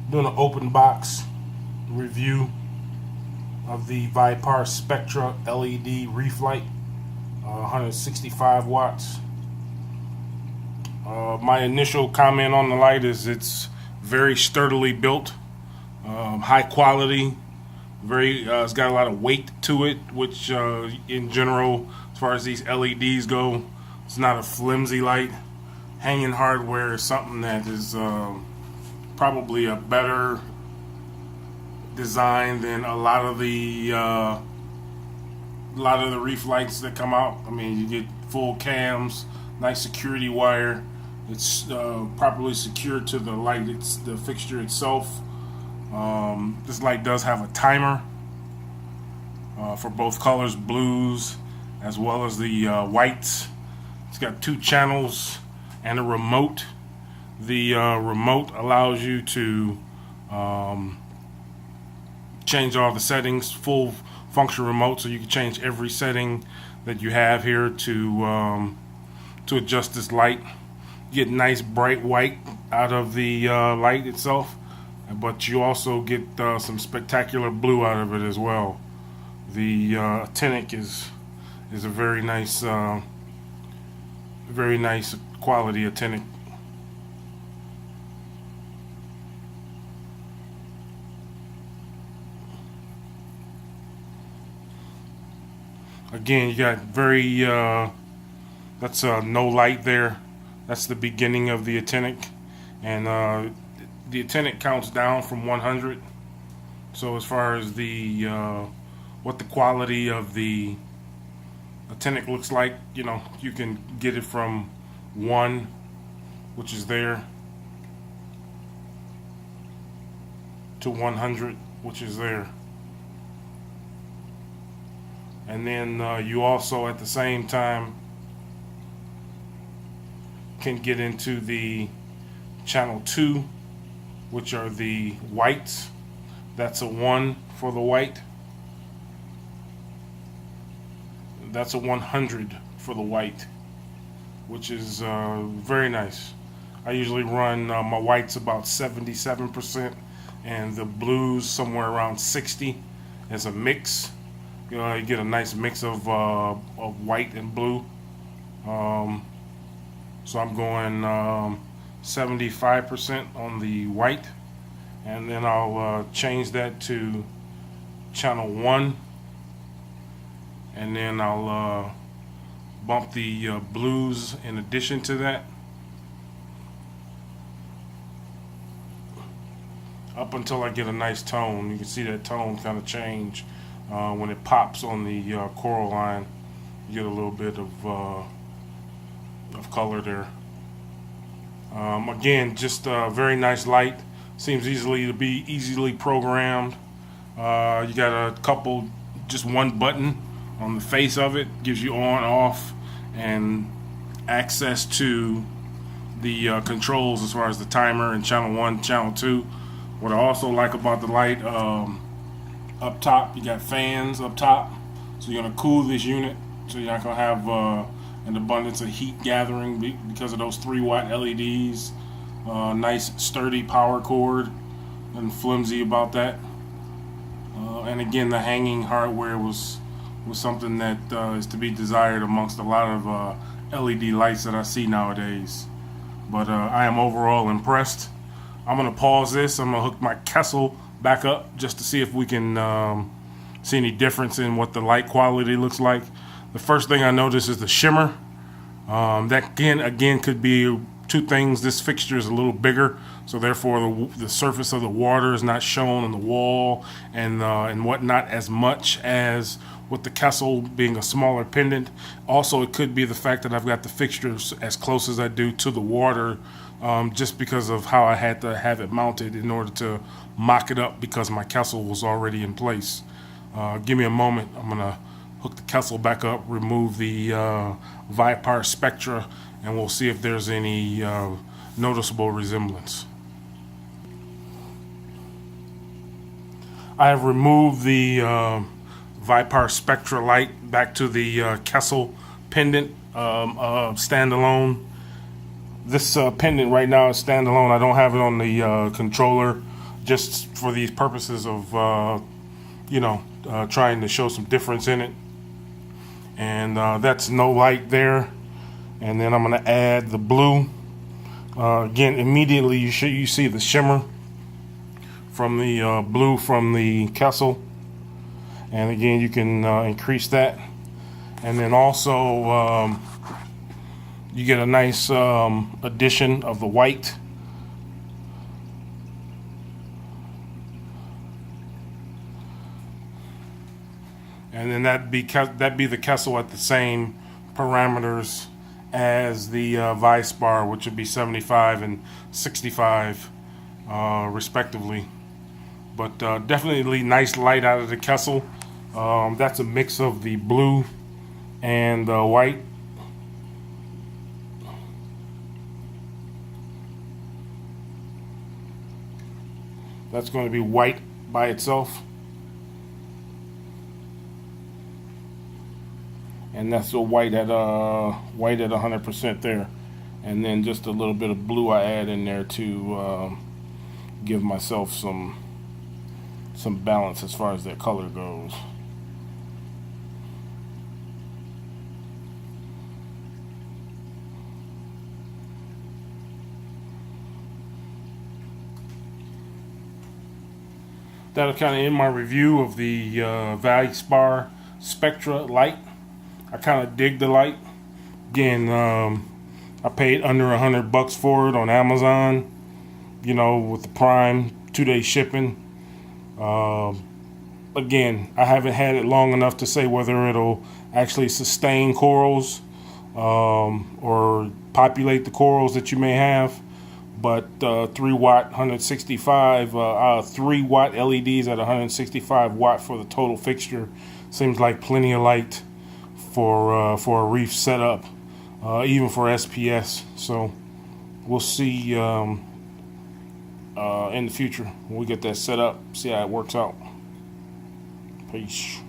Doing an open box review of the Vispar Spectra LED reef light, 165 watts. My initial comment on the light is it's very sturdily built, high quality, it's got a lot of weight to it, which in general, as far as these LEDs go, it's not a flimsy light. Hanging hardware is something that is probably a better design than a lot of the reef lights that come out. I mean, you get full cams, nice security wire. It's properly secured to the light. It's the fixture itself. This light does have a timer for both colors, blues as well as the whites. It's got 2 channels and a remote. The remote allows you to change all the settings, full function remote, so you can change every setting that you have here to adjust this light. You get nice bright white out of the light itself, but you also get some spectacular blue out of it as well. The actinic is a very nice quality actinic. Again, you got very that's no light there. That's the beginning of the actinic, and the actinic counts down from 100. So as far as the what the quality of the actinic looks like, you know, you can get it from 1, which is there, to 100, which is there. And then you also at the same time can get into the channel 2, which are the whites. That's a 1 for the white. That's a 100 for the white, which is very nice. I usually run my whites about 77% and the blues somewhere around 60 as a mix. You get a nice mix of white and blue. So I'm going 75% on the white, and then I'll change that to channel 1, and then I'll bump the blues in addition to that up until I get a nice tone. You can see that tone kind of change when it pops on the coral line. You get a little bit of color there. Again, just a very nice light. Seems easily programmed. You got a couple, just one button on the face of it, gives you on, off, and access to the controls as far as the timer and channel 1, channel 2. What I also like about the light, up top you got fans up top, so you're gonna cool this unit, so you're not gonna have an abundance of heat gathering because of those 3-watt LEDs. Nice sturdy power cord, nothing flimsy about that. And again, the hanging hardware was something that is to be desired amongst a lot of LED lights that I see nowadays. But I am overall impressed. I'm gonna pause this. I'm gonna hook my Kessel back up just to see if we can see any difference in what the light quality looks like. The first thing I notice is the shimmer. That again could be 2 things. This fixture is a little bigger, so therefore the surface of the water is not shown on the wall and whatnot as much as with the Kessel being a smaller pendant. Also, it could be the fact that I've got the fixtures as close as I do to the water, just because of how I had to have it mounted in order to mock it up, because my Kessel was already in place. Give me a moment. I'm gonna hook the Kessel back up, remove the Vispar Spectra, and we'll see if there's any noticeable resemblance. I have removed the Vispar Spectra light back to the Kessel pendant standalone. This pendant right now is standalone. I don't have it on the controller. just for these purposes of trying to show some difference in it. And that's no light there. And then I'm going to add the blue. Again, immediately you see the shimmer from the blue from the Kessel. And again, you can increase that. And then also you get a nice addition of the white. And then that'd be the Kessel at the same parameters as the Vispar, which would be 75 and 65 respectively. But definitely nice light out of the Kessel. That's a mix of the blue and the white. That's going to be white by itself. And that's the white at 100% there. And then just a little bit of blue I add in there to give myself some balance as far as that color goes. That'll kind of end my review of the Vispar Spectra light. I kind of dig the light. Again, I paid under $100 for it on Amazon, with the Prime 2-day shipping. Again, I haven't had it long enough to say whether it'll actually sustain corals or populate the corals that you may have. But 3 watt 165 3 watt LEDs at 165 watt for the total fixture seems like plenty of light for a reef setup, even for SPS. So we'll see in the future when we get that set up, see how it works out. Peace.